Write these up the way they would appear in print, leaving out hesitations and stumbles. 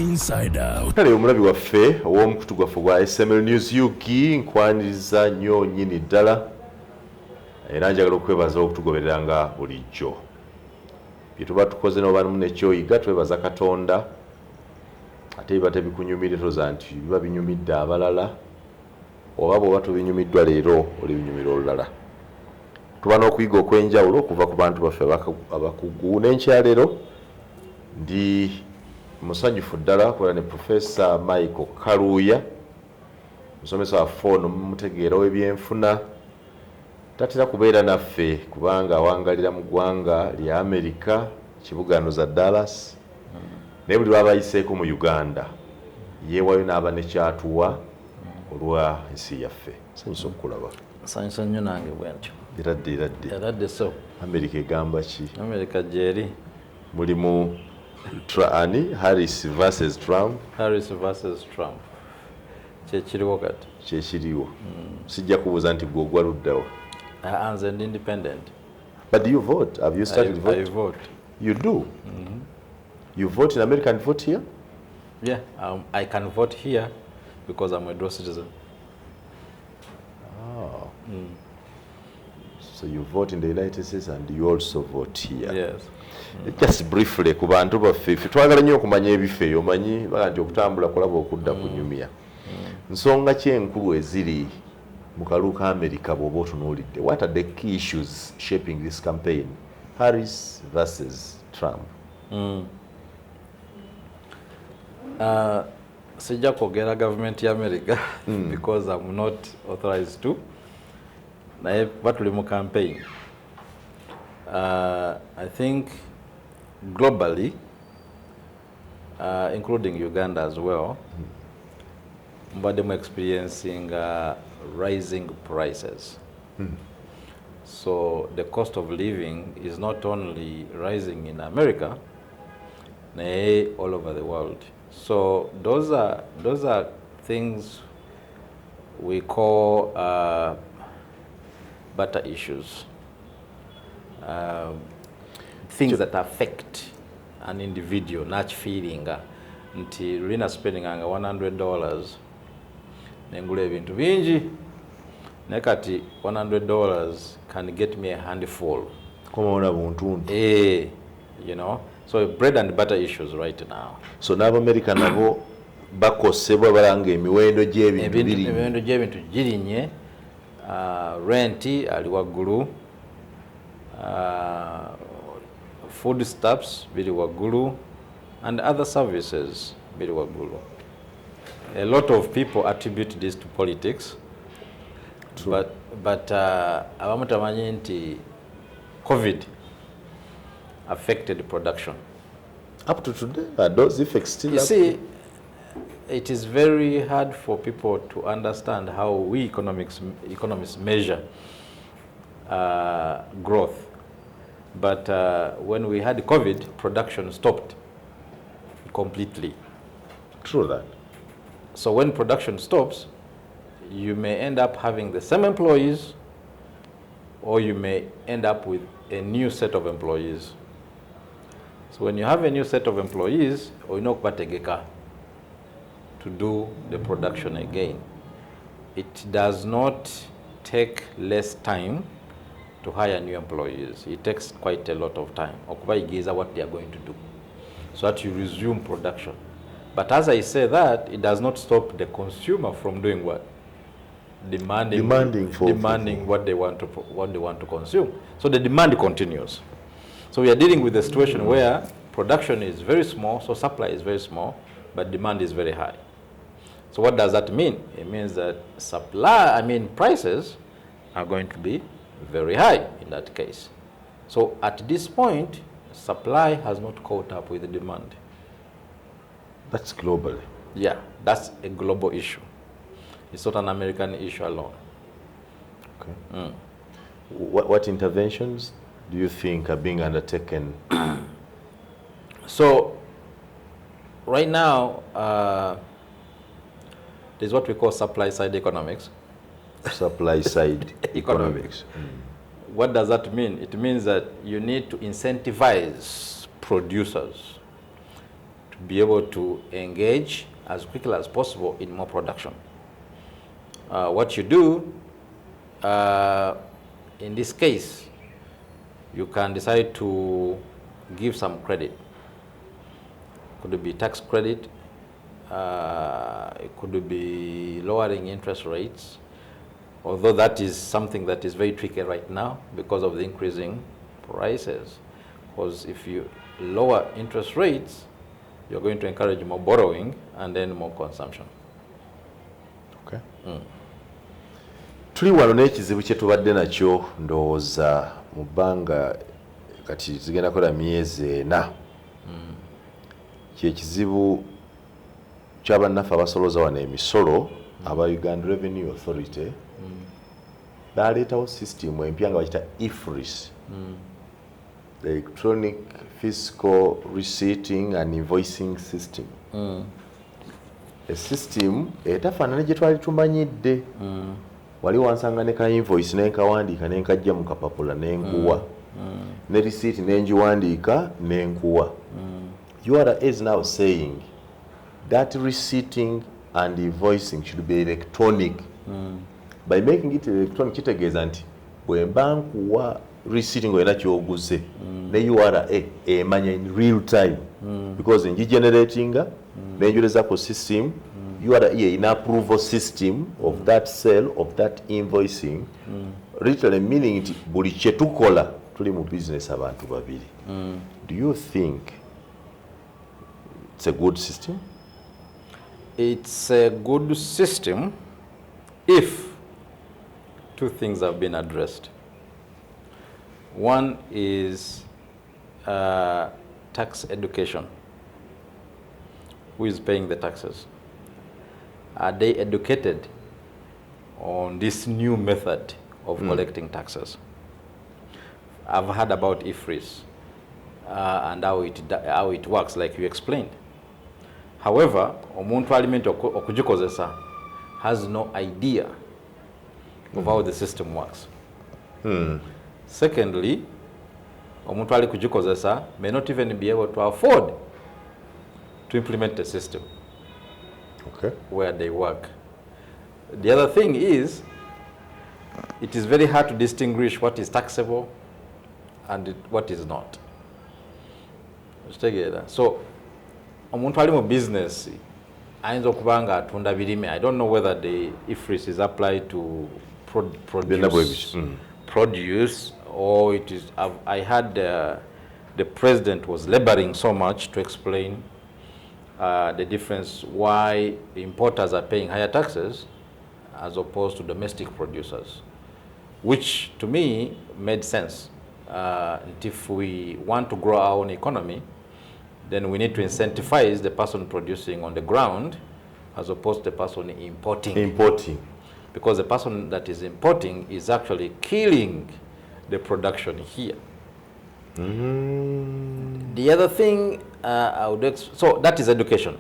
Inside Out. Kale omulabi waffe ow'omukutu gwaffe gwa SML News UK nkwaniriza nnyo nnyini ddala era njagala okwebaza okutugoberera nga bulijjo. Bye tuba tukoze n'obamu nekyoyiga twebaza Katonda ate biba tebikunyumire toza nti biba binyumidde abalala oba bw'oba tubinyumiddwa leero oli binyumira olulala. Tuba n'okuyiga okw'enjawulo okuva ku bantu baffe abakugu n'enkyaleero ndi musanyufu ddala kuba ne Professor Michael Kaluya musomesa waffe ono mumutegeera w'ebyenfuna tatera kubeera naffe kubanga awangalira mu ggwanga lya America kibuga za Dallas naye buli lwabayiseeko mu Uganda yeewayo n'aba nekyatuwa olwa ensi yaffe. Sanyusa okukulaba. Sanyusa nnyo nange bwentyo. Eradde so America egamba ki? America gyeri mulimu Harris versus Trump. Kyekiriwo kati. Kyekiriwo. Sijja kubuuza nti gwe ogwa luddawa. Nze ndi independent. But do you vote? Have you started voting? I vote. You do? You vote in America and vote here? Yeah, I can vote here because I'm a dual citizen. Oh. So you vote in the United States and you also vote here? Yes. Just briefly ku bantu baffe twagala nnyo okumanya ebifeeyo omanyi baga nti okutambula kulaba okudda kunyumya. Nsonga ki enkulu eziri mu kalulu ka America bw'oba otunuulidde? What are the key issues shaping this campaign? Harris versus Trump. Sijja kwogera government ya America because I'm not authorized to. Naye batuli mu campaign. I think globally, including Uganda as well, but them experiencing rising prices. So the cost of living is not only rising in America, but all over the world. So those are things we call butter issues. Things that affect an individual, not feeling nti lina spending anga $100 nengula ebintu bingi nekati $100 can get me a handful. Komona buntu. You know, so bread and butter issues right now. So n'Amerika nabo bakosebwa balanga emiwendo gy'ebintu girinye, rent ali waggulu, food stuffs biri waggulu, and other services biri waggulu. A lot of people attribute this to politics. True. But abamu tamanyi nti COVID affected production. Up to today, are those effects still? You see, it is very hard for people to understand how we economists measure growth. But when we had COVID, production stopped completely. True that. So when production stops, you may end up having the same employees, or you may end up with a new set of employees. So when you have a new set of employees, to do the production again, it does not take less time to hire new employees. It takes quite a lot of time. Okubayigiza what they are going to do, so that you resume production. But as I say that, it does not stop the consumer from doing what? Demanding what they want to consume. So the demand continues. So we are dealing with a situation where production is very small, so supply is very small, but demand is very high. So what does that mean? It means that prices are going to be very high in that case. So at this point, supply has not caught up with the demand. That's global. Yeah, that's a global issue. It's not an American issue alone. Okay. What interventions do you think are being undertaken? So, right now, there's what we call supply-side economics. Supply-side economics. What does that mean? It means that you need to incentivize producers to be able to engage as quickly as possible in more production. What you do, in this case, you can decide to give some credit. Could it be tax credit? It could be lowering interest rates, although that is something that is very tricky right now because of the increasing prices. Because if you lower interest rates, you're going to encourage more borrowing and then more consumption. Okay. Tuli wano n'ekizibu kye tubadde nakyo ndowooza mu bbanga kati zigenda kola myezi 4. Kyekizibu ky'abannaffe abasoloza wano emisolo aba Uganda Revenue Authority baleetawo system empya nga bakita IFRIS, Electronic Fiscal Receipting and Invoicing System. A system etafaanana gye twali tumanyidde. Wali wansanga ne ka invoice nenkawandiika nenkajja mu kapapula nenkuwa, ne receipt nengiwandiika nenkuwa. URA is now saying that receipting and invoicing should be electronic. By making it electronic, kitegeeza nti bwe mba nkuwa receipting era kyoguze ne URA emanya in real time, because ngigeneratinga nenjoleza ku system. URA in approval system of that sale, of that invoicing, literally meaning nti buli kye tukola tuli mu business abantu babiri. Do you think it's a good system? It's a good system if two things have been addressed. One is tax education. Who is paying the taxes? Are they educated on this new method of collecting taxes? I've heard about IFRIS and how it works, like you explained. However, omuntu alimenti okugikozesa has no idea of how the system works. Secondly, omuntu ali kugikozesa may not even be able to afford to implement the system where they work. The other thing is, it is very hard to distinguish what is taxable and what is not. So, omuntu ali mu business ayinza okuba nga atunda birime. I don't know whether the IFRIS is applied to produce or it is. I heard the president was laboring so much to explain the difference why importers are paying higher taxes as opposed to domestic producers, which to me made sense. If we want to grow our own economy, then we need to incentivize the person producing on the ground as opposed to the person importing. Because the person that is importing is actually killing the production here. The other thing so that is education.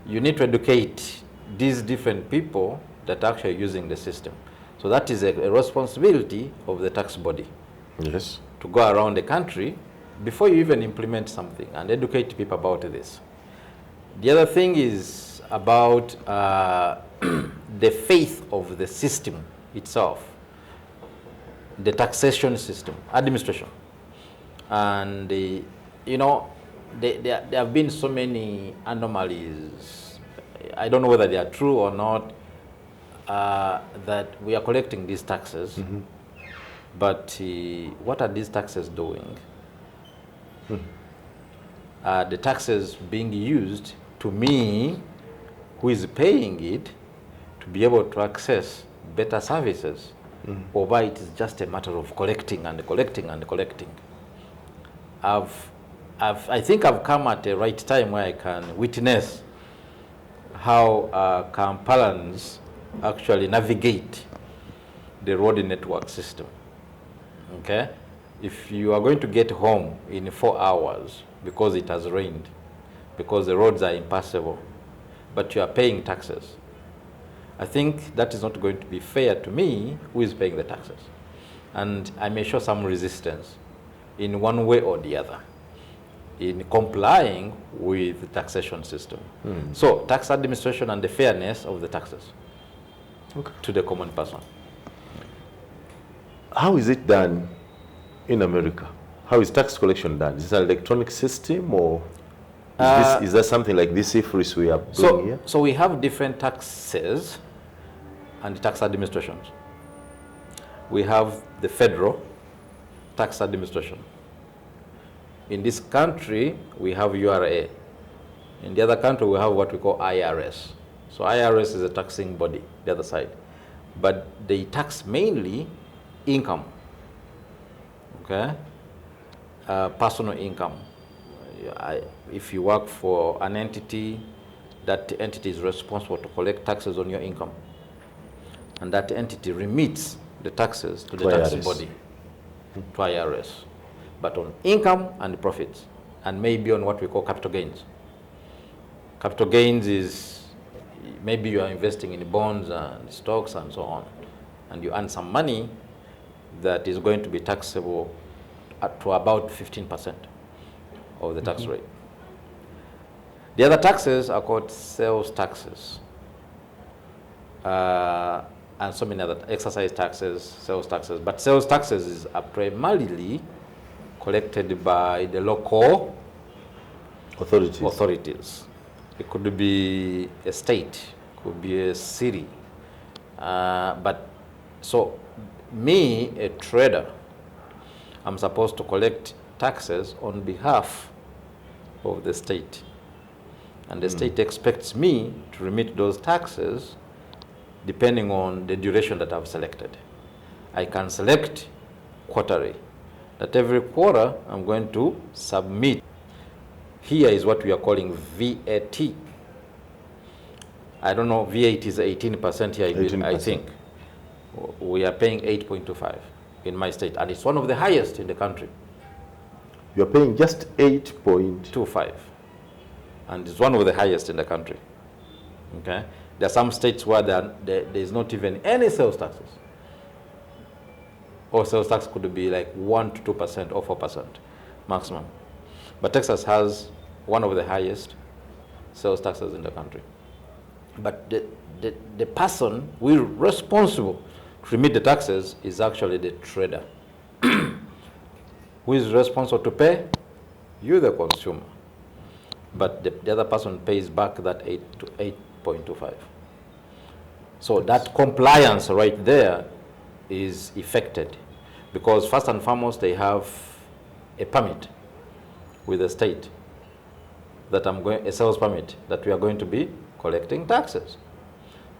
You need to educate these different people that are actually using the system. So that is a responsibility of the tax body. Yes. To go around the country before you even implement something and educate people about this. The other thing is about the faith of the system itself, the taxation system, administration. And, you know, there have been so many anomalies. I don't know whether they are true or not, that we are collecting these taxes. But what are these taxes doing? The taxes being used to me, who is paying it, to be able to access better services, or why it is just a matter of collecting and collecting and collecting. I think I've come at the right time where I can witness how Kampalans actually navigate the road network system. Okay? If you are going to get home in 4 hours because it has rained, because the roads are impassable, but you are paying taxes, I think that is not going to be fair to me, who is paying the taxes. And I may show some resistance in one way or the other. in complying with the taxation system. So tax administration and the fairness of the taxes to the common person. How is it done in America? How is tax collection done? Is it an electronic system, or is there something like this IFRIS we are doing here? So we have different taxes and tax administrations. We have the federal tax administration. In this country, we have URA. In the other country, we have what we call IRS. So IRS is a taxing body, the other side. But they tax mainly income, okay? Personal income. If you work for an entity, that entity is responsible to collect taxes on your income. And that entity remits the taxes to the tax body, to IRS. But on income and profits, and maybe on what we call capital gains. Capital gains is maybe you are investing in bonds and stocks and so on, and you earn some money that is going to be taxable to about 15% of the tax rate. The other taxes are called sales taxes, and so many other exercise taxes, sales taxes. But sales taxes are primarily collected by the local authorities. It could be a state, could be a city. But so me, a trader, I'm supposed to collect taxes on behalf of the state. And the state expects me to remit those taxes depending on the duration that I've selected. I can select quarterly, that every quarter I'm going to submit. Here is what we are calling VAT. I don't know, VAT is 18% here, 18%. I think. We are paying 8.25 in my state, and it's one of the highest in the country. You're paying just 8.25. And it's one of the highest in the country. Okay? There are some states where there is not even any sales taxes. Or sales tax could be like 1 to 2% or 4% maximum. But Texas has one of the highest sales taxes in the country. But the person who is responsible to remit the taxes is actually the trader. Who is responsible to pay? You, the consumer. But the other person pays back that 8 to 8.25. So that compliance right there is effected, because first and foremost they have a permit with the state that a sales permit that we are going to be collecting taxes.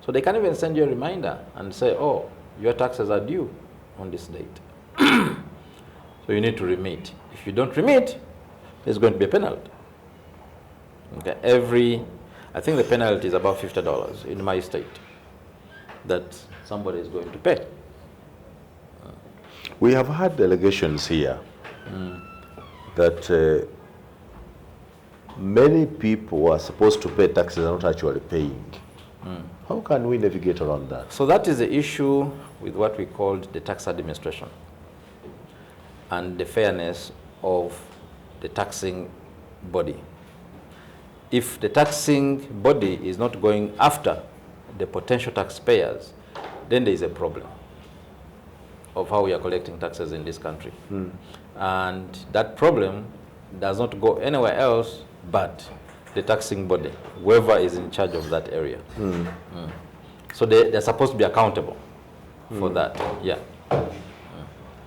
So they can even send you a reminder and say, oh, your taxes are due on this date. So you need to remit. If you don't remit, there's going to be a penalty. Okay, I think the penalty is about $50 in my state that somebody is going to pay. We have had allegations here that many people who are supposed to pay taxes are not actually paying. How can we navigate around that? So that is the issue with what we called the tax administration and the fairness of the taxing body. If the taxing body is not going after the potential taxpayers, then there is a problem of how we are collecting taxes in this country. And that problem does not go anywhere else but the taxing body, whoever is in charge of that area. So they're supposed to be accountable for that. Yeah.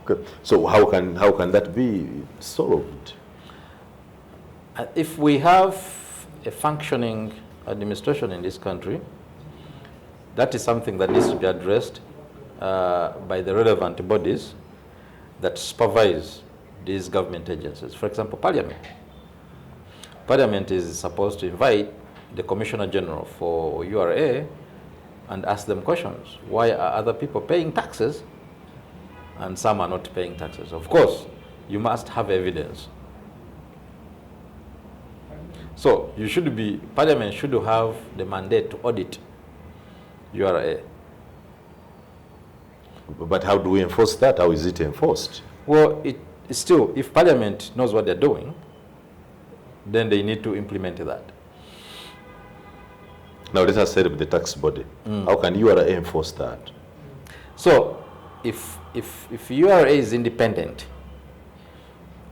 Okay. So how can that be solved? If we have a functioning administration in this country, that is something that needs to be addressed by the relevant bodies that supervise these government agencies. For example, Parliament. Parliament is supposed to invite the Commissioner General for URA and ask them questions. Why are other people paying taxes and some are not paying taxes? Of course, you must have evidence. So Parliament should have the mandate to audit URA. But how do we enforce that? How is it enforced? Well, still, if Parliament knows what they're doing, then they need to implement that. Now let us say with the tax body. How can URA enforce that? So if URA is independent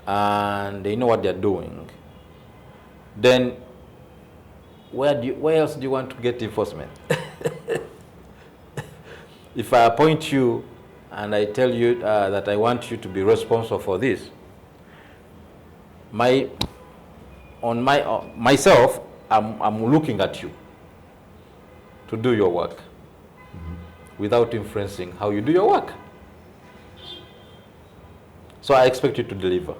and they know what they're doing, then where else do you want to get enforcement? If I appoint you and I tell you that I want you to be responsible for this, myself, I'm looking at you to do your work without influencing how you do your work. So I expect you to deliver.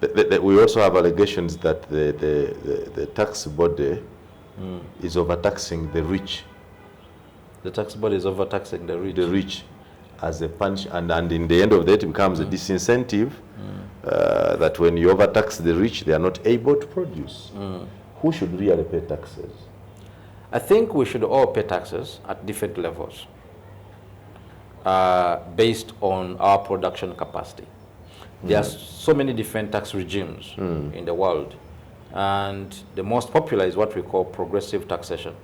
We also have allegations that the tax body is overtaxing the rich. The tax body is overtaxing the rich. The rich as a punch, and in the end of that it becomes a disincentive that when you overtax the rich, they are not able to produce. Who should really pay taxes? I think we should all pay taxes at different levels based on our production capacity. There are so many different tax regimes in the world, and the most popular is what we call progressive taxation.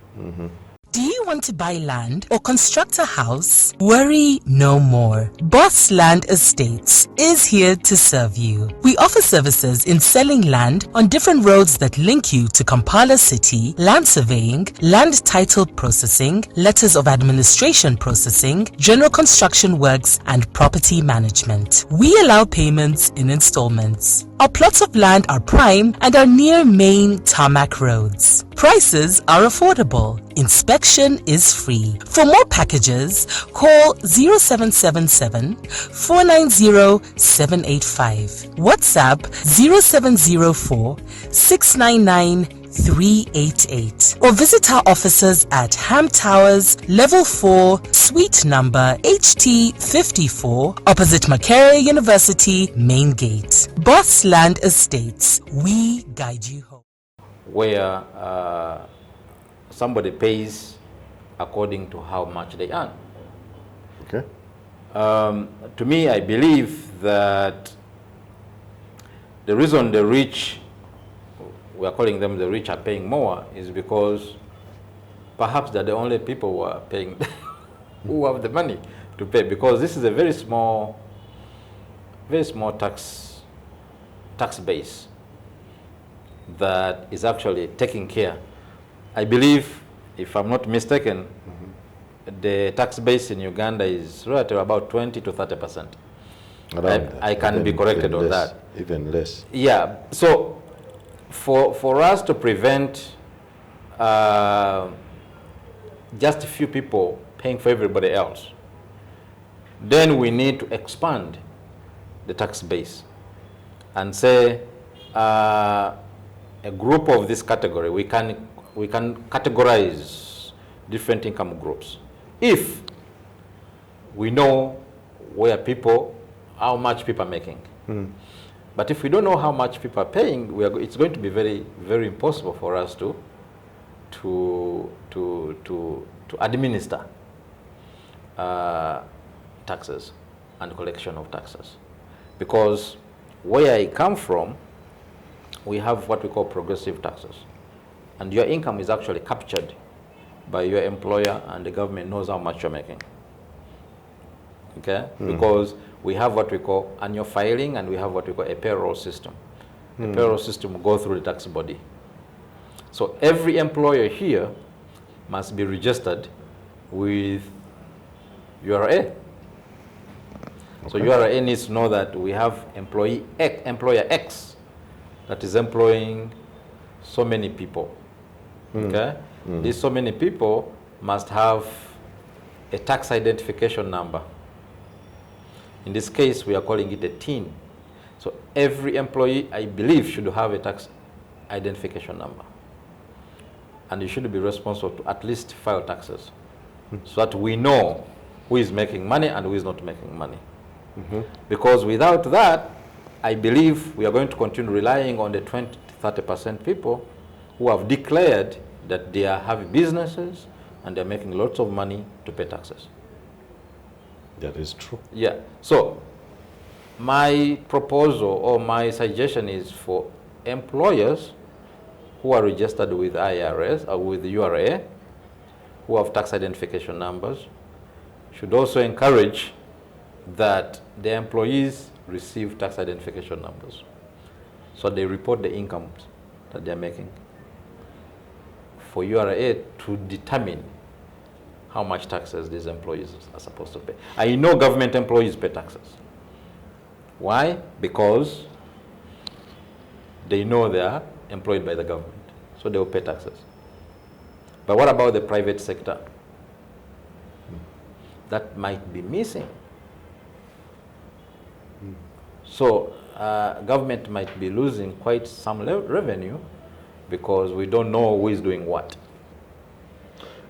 Do you want to buy land or construct a house? Worry no more. Boss Land Estates is here to serve you. We offer services in selling land on different roads that link you to Kampala City, land surveying, land title processing, letters of administration processing, general construction works, and property management. We allow payments in installments. Our plots of land are prime and are near main tarmac roads. Prices are affordable. Inspection is free. For more packages, call 0777 490 785. WhatsApp 0704 699 388, or visit our offices at Ham Towers, Level 4, Suite number HT54, opposite Makerere University, Main Gate. Boss Land Estates, we guide you home. Where somebody pays according to how much they earn. Okay. To me, I believe that the reason the rich, we are calling them the rich, are paying more is because perhaps they're the only people who are paying, who have the money to pay, because this is a very small tax base that is actually taking care. I believe, if I'm not mistaken, the tax base in Uganda is right at about 20 to 30%. I can be corrected on that. Even less. Yeah. So for us to prevent just a few people paying for everybody else, then we need to expand the tax base and say a group of this category, we can categorize different income groups if we know where people, how much people are making. But if we don't know how much people are paying, it's going to be very, very impossible for us to administer taxes and collection of taxes. Because where I come from, we have what we call progressive taxes. And your income is actually captured by your employer, and the government knows how much you're making. Okay? Because we have what we call annual filing, and we have what we call a payroll system. The payroll system will go through the tax body. So every employer here must be registered with URA. So URA needs to know that we have employer X that is employing so many people. Okay? These so many people must have a tax identification number. In this case, we are calling it a TIN. So every employee, I believe, should have a tax identification number. And you should be responsible to at least file taxes so that we know who is making money and who is not making money. Because without that, I believe we are going to continue relying on the 20 to 30% people who have declared that they are having businesses and they're making lots of money to pay taxes. That is true. Yeah. So my proposal or my suggestion is for employers who are registered with IRS or with URA, who have tax identification numbers, should also encourage that their employees receive tax identification numbers. So they report the incomes that they're making for URA to determine how much taxes these employees are supposed to pay. I know government employees pay taxes. Why? Because they know they are employed by the government, so they will pay taxes. But what about the private sector? That might be missing. So government might be losing quite some revenue because we don't know who is doing what.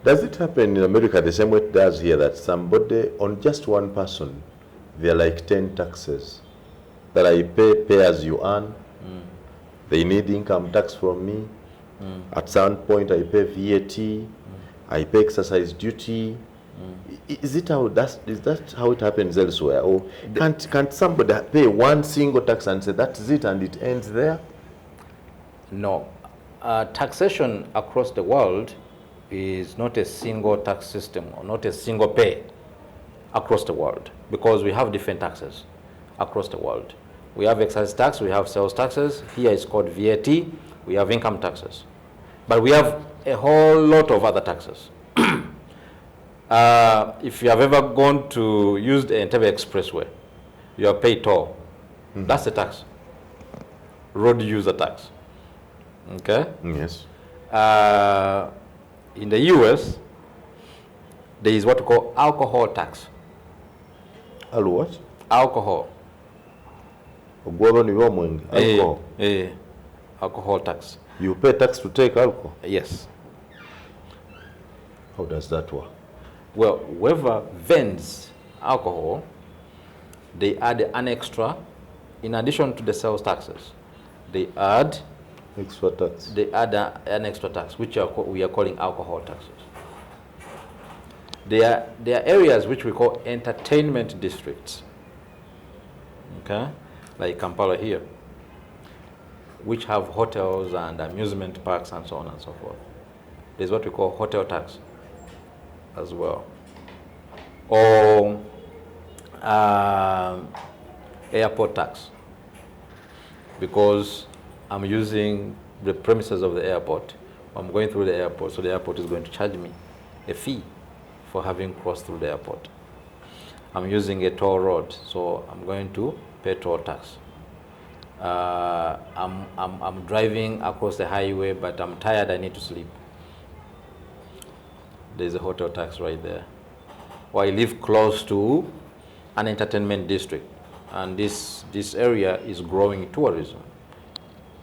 Does it happen in America the same way it does here, that somebody, on just one person, there are like 10 taxes that I pay as you earn? They need income tax from me. At some point I pay VAT, I pay exercise duty. Is that how it happens elsewhere? Or can't somebody pay one single tax and say that's it and it ends there? No. Taxation across the world is not a single tax system or not a single pay across the world, because we have different taxes across the world. We have excise tax, we have sales taxes. Here it's called VAT. We have income taxes. But we have a whole lot of other taxes. If you have ever gone to use the Entebbe Expressway, you have paid toll. That's a tax. Road user tax. Okay? Yes. In the US, there is what we call alcohol tax. What? Alcohol. Alcohol. Alcohol tax. You pay tax to take alcohol? Yes. How does that work? Well, whoever vends alcohol, they add an extra, in addition to the sales taxes, they add extra tax. They add an extra tax, which we are calling alcohol taxes. There are areas which we call entertainment districts, okay, like Kampala here, which have hotels and amusement parks and so on and so forth. There's what we call hotel tax as well, or airport tax, because I'm using the premises of the airport. I'm going through the airport, so the airport is going to charge me a fee for having crossed through the airport. I'm using a toll road, so I'm going to pay toll tax. I'm driving across the highway, but I'm tired, I need to sleep. There's a hotel tax right there. Or I live close to an entertainment district, and this area is growing tourism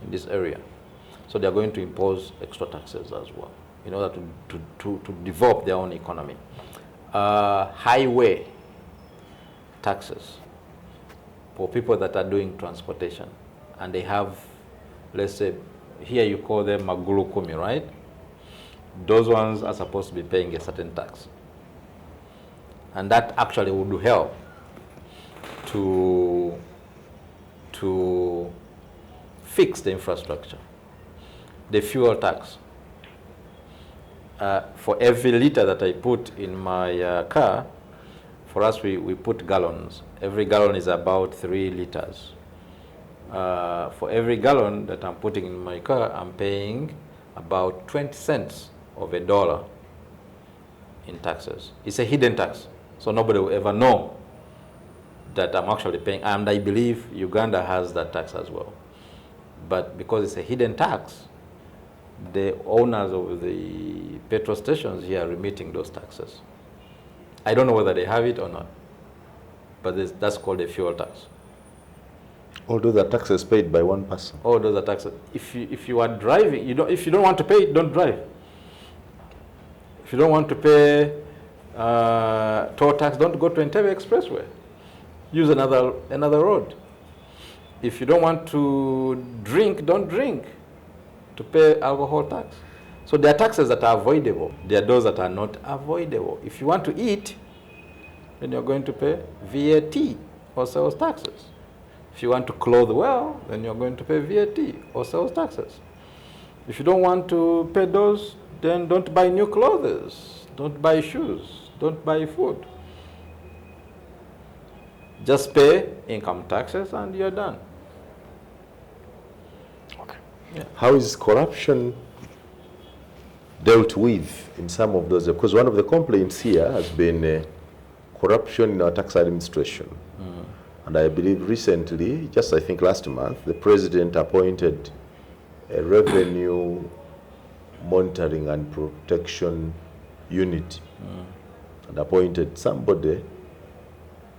in this area. So they're going to impose extra taxes as well in order to develop their own economy. Highway taxes for people that are doing transportation, and they have, let's say, here you call them magulu kumi, right? Those ones are supposed to be paying a certain tax. And that actually would help to fix the infrastructure. The fuel tax. For every liter that I put in my car, for us we put gallons. Every gallon is about 3 liters. For every gallon that I'm putting in my car, I'm paying about 20 cents of a dollar in taxes. It's a hidden tax, so nobody will ever know that I'm actually paying. And I believe Uganda has that tax as well. But because it's a hidden tax, the owners of the petrol stations here are remitting those taxes. I don't know whether they have it or not, but that's called a fuel tax. All those are taxes paid by one person. All those are taxes. If you are driving, if you don't want to pay it, don't drive. If you don't want to pay toll tax, don't go to Entebbe Expressway. Use another road. If you don't want to drink, don't drink to pay alcohol tax. So there are taxes that are avoidable. There are those that are not avoidable. If you want to eat, then you're going to pay VAT or sales taxes. If you want to clothe well, then you're going to pay VAT or sales taxes. If you don't want to pay those, then don't buy new clothes, don't buy shoes, don't buy food. Just pay income taxes and you're done. Okay. Yeah. How is corruption dealt with in some of those? Because one of the complaints here has been corruption in our tax administration. And I believe recently, just I think last month, the president appointed a revenue monitoring and protection unit and appointed somebody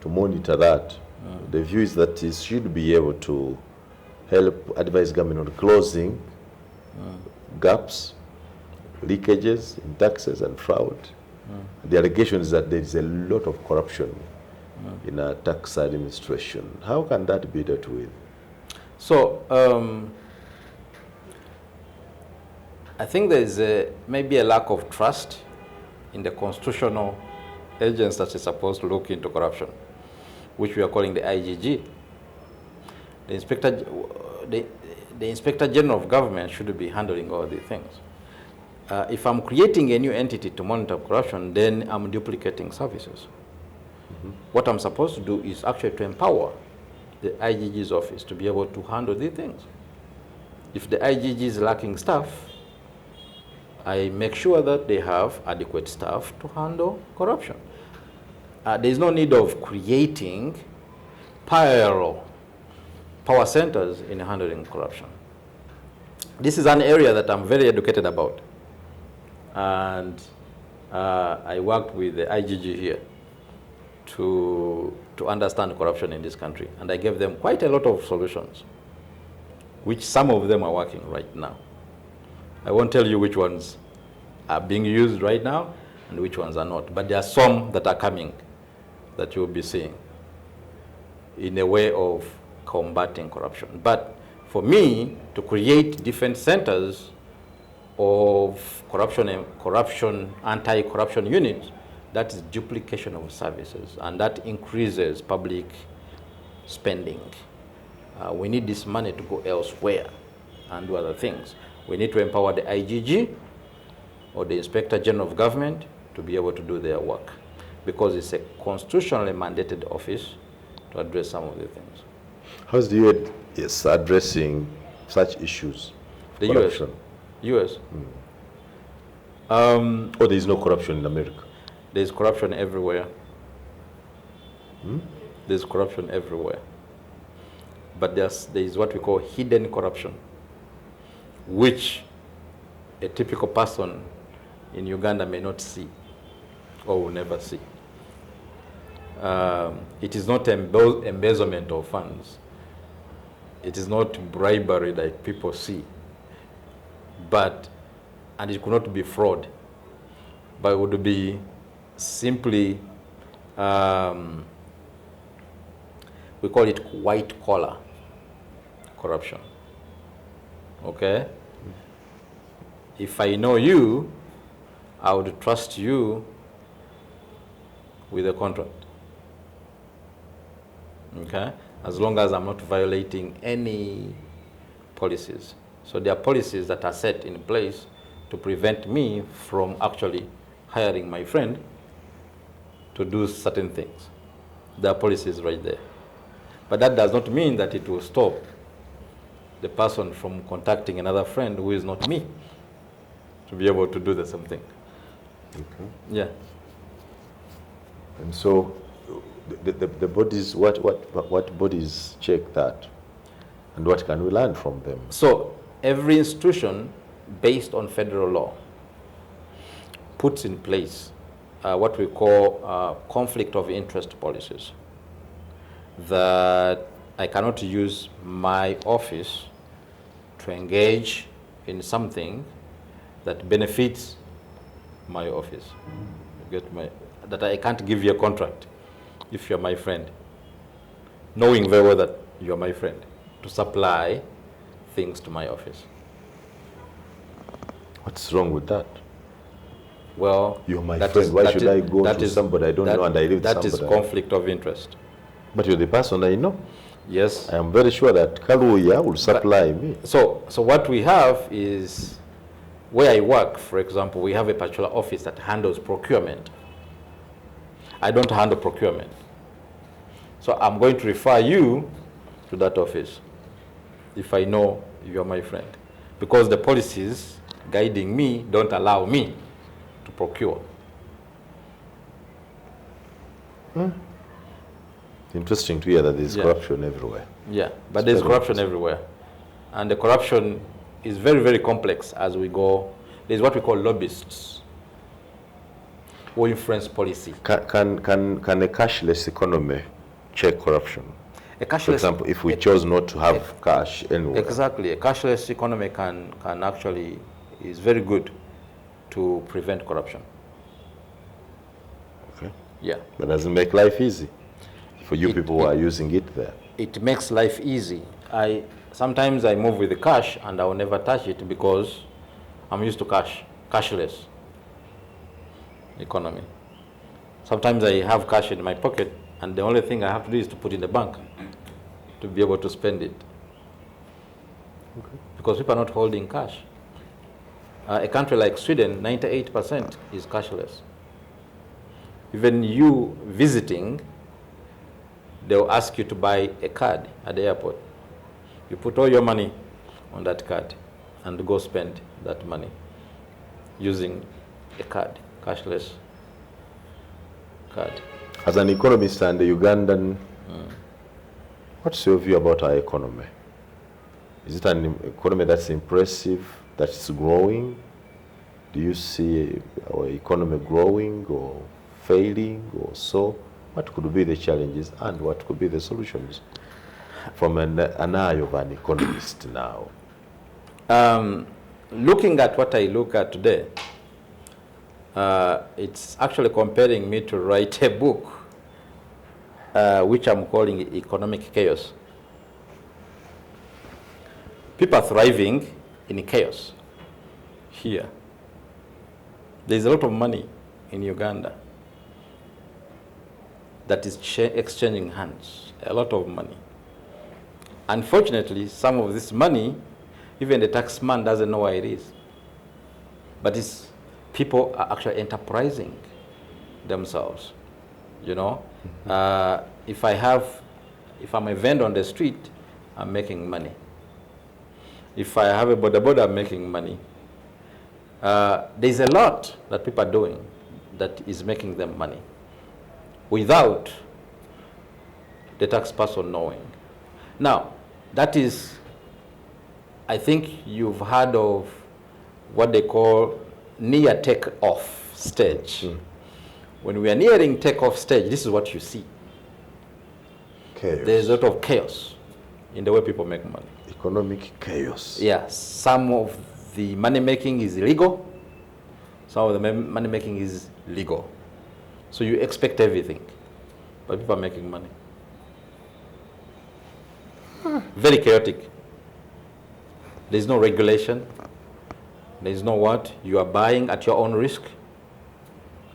to monitor that. The view is that it should be able to help advise government on closing gaps, leakages in taxes and fraud. The allegation is that there is a lot of corruption in our tax administration. How can that be dealt with? So, I think there is maybe a lack of trust in the constitutional agents that is supposed to look into corruption, which we are calling the IGG. The Inspector General of Government should be handling all these things. If I'm creating a new entity to monitor corruption, then I'm duplicating services. What I'm supposed to do is actually to empower the IGG's office to be able to handle these things. If the IGG is lacking staff, I make sure that they have adequate staff to handle corruption. There is no need of creating parallel power centers in handling corruption. This is an area that I'm very educated about. And I worked with the IGG here to understand corruption in this country. And I gave them quite a lot of solutions, which some of them are working right now. I won't tell you which ones are being used right now and which ones are not, but there are some that are coming that you'll be seeing in a way of combating corruption. But for me, to create different centers of corruption, anti-corruption units, that is duplication of services, and that increases public spending. We need this money to go elsewhere and do other things. We need to empower the IGG or the Inspector General of Government to be able to do their work, because it's a constitutionally mandated office to address some of the things. How's the US addressing such issues? The corruption? US? Or there is no corruption in America? There's corruption everywhere. There's corruption everywhere. But there is what we call hidden corruption, which a typical person in Uganda may not see or will never see. It is not embezzlement of funds. It is not bribery like people see. And it could not be fraud, but it would be simply, we call it white collar corruption. Okay? If I know you, I would trust you with a contract. Okay? As long as I'm not violating any policies. So there are policies that are set in place to prevent me from actually hiring my friend to do certain things. There are policies right there. But that does not mean that it will stop the person from contacting another friend who is not me to be able to do the same thing. Okay. Yeah. And so the bodies, what bodies check that? And what can we learn from them? So every institution, based on federal law, puts in place what we call conflict of interest policies. That I cannot use my office to engage in something that benefits my office. That I can't give you a contract if you're my friend, knowing very well that you're my friend, to supply things to my office. What's wrong with that? Well, you're my friend. Why should I go to somebody I don't know and I live with somebody? That is conflict of interest. But you're the person I know. Yes. I am very sure that Kaluya will supply me. So what we have is, where I work, for example, we have a particular office that handles procurement. I don't handle procurement. So I'm going to refer you to that office if I know you're my friend, because the policies guiding me don't allow me to procure. Interesting to hear that there's corruption everywhere. Yeah, but there's corruption everywhere. And the corruption is very, very complex as we go. There's what we call lobbyists who influence policy. Can a cashless economy check corruption? A cashless, for example, if we chose not to have cash anywhere. Exactly. A cashless economy can actually, is very good to prevent corruption. Okay. Yeah. But doesn't make life easy for you people who are using it there. It makes life easy. Sometimes I move with the cash and I will never touch it because I'm used to cashless economy. Sometimes I have cash in my pocket and the only thing I have to do is to put in the bank to be able to spend it. Okay. Because people are not holding cash. A country like Sweden, 98% is cashless. Even you visiting, they'll ask you to buy a card at the airport. You put all your money on that card and go spend that money using a card, cashless card. As an economist and a Ugandan, what's your view about our economy? Is it an economy that's impressive, that's growing? Do you see our economy growing or failing or so? What could be the challenges and what could be the solutions from an eye of an economist now? Looking at what I look at today, it's actually compelling me to write a book which I'm calling Economic Chaos. People are thriving in chaos here. There's a lot of money in Uganda that is exchanging hands, a lot of money. Unfortunately, some of this money, even the taxman doesn't know where it is. But people are actually enterprising themselves, you know. If I'm a vendor on the street, I'm making money. If I have a boda, I'm making money. There's a lot that people are doing that is making them money without the tax person knowing. Now, that is, I think you've heard of what they call near take-off stage. When we are nearing take-off stage, this is what you see. Chaos. There's a lot of chaos in the way people make money. Economic chaos. Yeah, some of the money making is illegal, some of the money making is legal. So you expect everything, but people are making money. Very chaotic. There's no regulation. There's no what? You are buying at your own risk.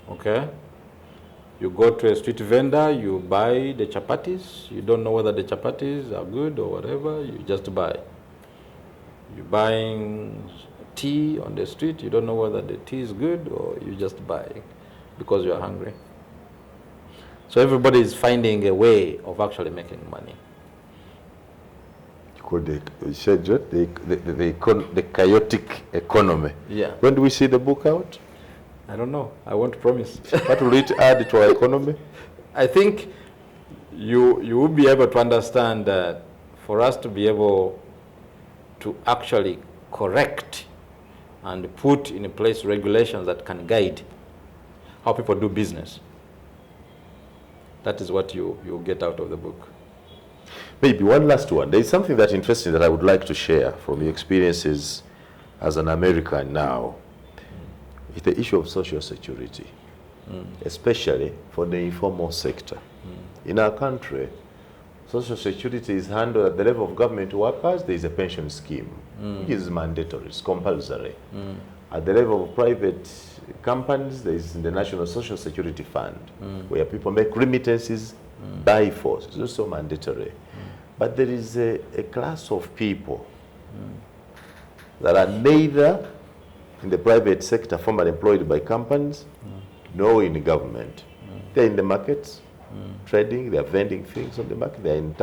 Okay? You go to a street vendor, you buy the chapatis. You don't know whether the chapatis are good or whatever. You just buy. You're buying tea on the street. You don't know whether the tea is good or you just buy because you're hungry. So everybody is finding a way of actually making money. The chaotic economy. Yeah. When do we see the book out? I don't know. I won't promise. What will it add to our economy? I think you will be able to understand that for us to be able to actually correct and put in place regulations that can guide how people do business, that is what you get out of the book. Maybe one last one. There is something that's interesting that I would like to share from your experiences as an American now. It's the issue of social security, especially for the informal sector. In our country, social security is handled at the level of government workers. There is a pension scheme, which is mandatory, it's compulsory. At the level of private companies, there is the National Social Security Fund, where people make remittances by force. It's also mandatory. But there is a class of people that are neither in the private sector, formerly employed by companies, nor in the government. They're in the markets, trading, they're vending things on the market, they're in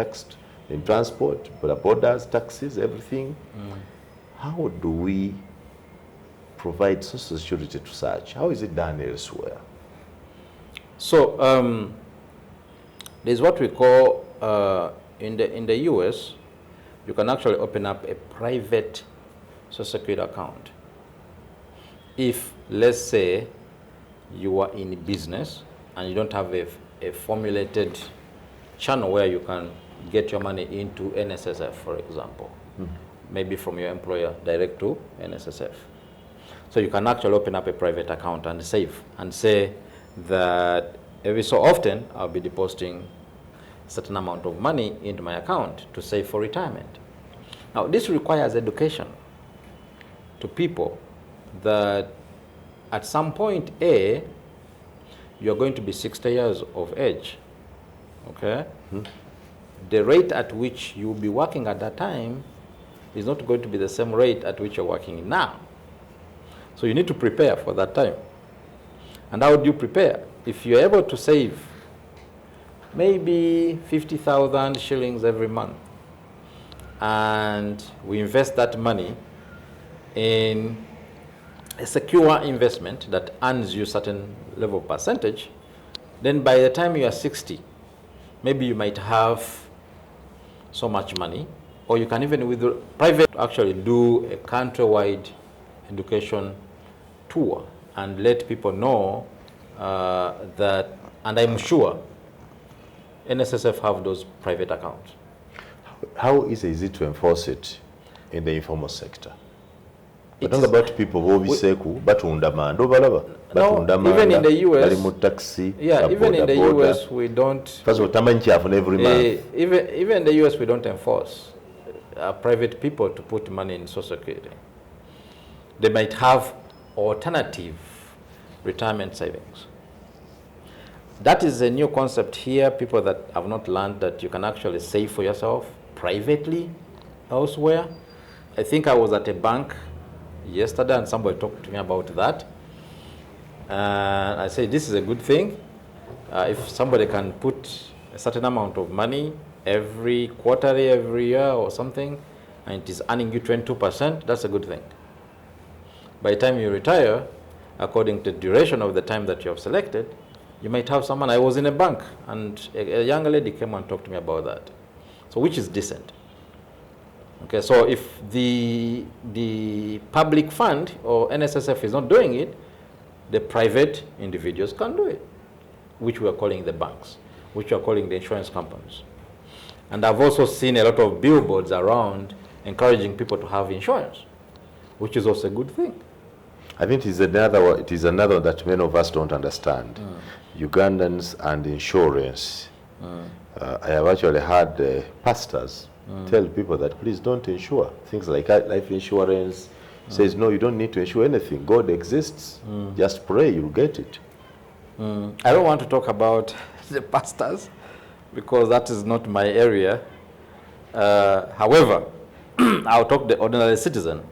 in transport, borders, taxis, everything. How do we provide social security to such? How is it done elsewhere? So there's what we call, in the US, you can actually open up a private social security account. If, let's say, you are in business and you don't have a formulated channel where you can get your money into NSSF, for example, maybe from your employer direct to NSSF. So you can actually open up a private account and save and say that every so often I'll be depositing a certain amount of money into my account to save for retirement. Now, this requires education to people that at some point, you're going to be 60 years of age, okay? The rate at which you'll be working at that time is not going to be the same rate at which you're working now. So you need to prepare for that time. And how do you prepare? If you're able to save maybe 50,000 shillings every month, and we invest that money in a secure investment that earns you certain level of percentage, then by the time you are 60, maybe you might have so much money, or you can even with the private actually do a countrywide education tour and let people know that, and I'm sure NSSF have those private accounts. How easy is it to enforce it in the informal sector? We're talking about people who batunda manda balaba. No, even in the US, taxi, even in the US, we don't. First of all, every month. Even in the US, we don't enforce private people to put money in Social Security. They might have alternative retirement savings. That is a new concept here. People that have not learned that you can actually save for yourself privately elsewhere. I think I was at a bank yesterday and somebody talked to me about that. And I said, this is a good thing. If somebody can put a certain amount of money every quarterly, every year or something, and it is earning you 22%, that's a good thing. By the time you retire, according to the duration of the time that you have selected, you might have someone. I was in a bank and a young lady came and talked to me about that. So which is decent. Okay, so if the public fund or NSSF is not doing it, the private individuals can do it, which we are calling the banks, which we are calling the insurance companies. And I've also seen a lot of billboards around encouraging people to have insurance, which is also a good thing. I think it is another that many of us don't understand. Ugandans and insurance. I have actually had pastors tell people that please don't insure. Things like life insurance. Says, no, you don't need to insure anything. God exists. Just pray, you'll get it. I don't want to talk about the pastors because that is not my area. However, I'll talk to the ordinary citizen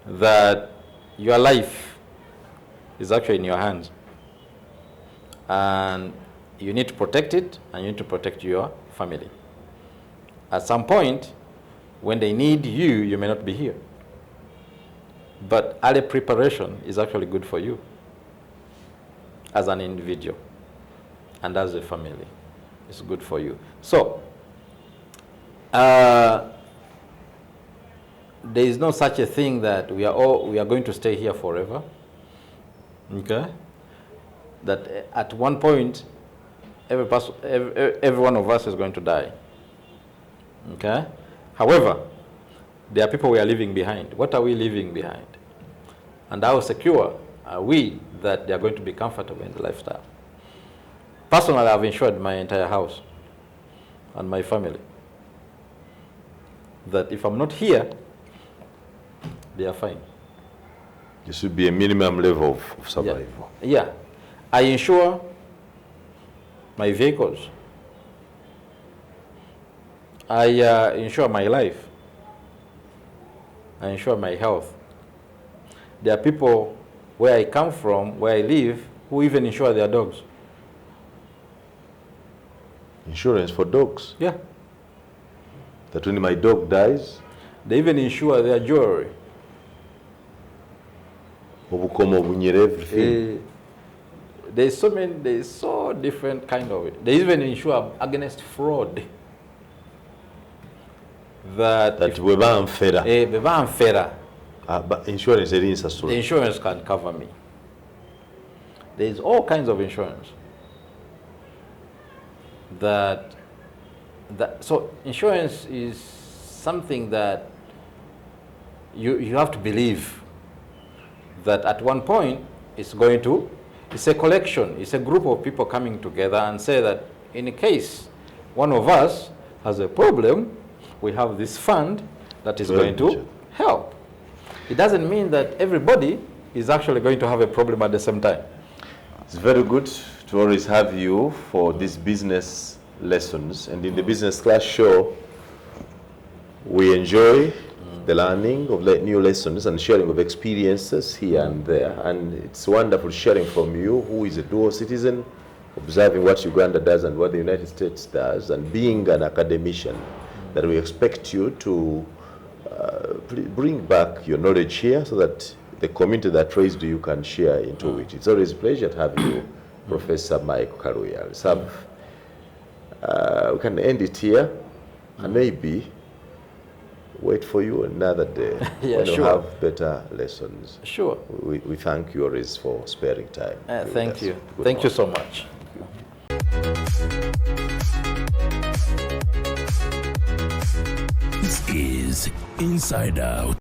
that your life is actually in your hands. And you need to protect it, and you need to protect your family. At some point, when they need you, you may not be here. But early preparation is actually good for you as an individual and as a family. It's good for you. So, there is no such a thing that we are going to stay here forever. Okay? That at one point, every one of us is going to die. Okay? However, there are people we are leaving behind. What are we leaving behind? And how secure are we that they are going to be comfortable in the lifestyle? Personally, I've insured my entire house and my family. That if I'm not here, they are fine. There should be a minimum level of survival. Yeah. I insure my vehicles. I insure my life. I insure my health. There are people where I come from, where I live, who even insure their dogs. Insurance for dogs? Yeah. That when my dog dies? They even insure their jewelry. Obukomo, obunyere, everything. There's so different kind of it. They even insure against fraud. That weba nfera. But insurance is the insurance can cover me. There's all kinds of insurance. So insurance is something that you have to believe that at one point it's a collection, it's a group of people coming together and say that in a case one of us has a problem, we have this fund that is going to help. It doesn't mean that everybody is actually going to have a problem at the same time. It's very good to always have you for these business lessons. And in the Business Class show, we enjoy the learning of new lessons and sharing of experiences here and there. And it's wonderful sharing from you, who is a dual citizen, observing what Uganda does and what the United States does, and being an academician, that we expect you to bring back your knowledge here so that the community that raised you can share into it. It's always a pleasure to have you, Professor Mike Kaluya. We can end it here and maybe wait for you another day when you have better lessons. Sure. We thank you always for sparing time. Thank you. Thank you so much. This is Inside Out.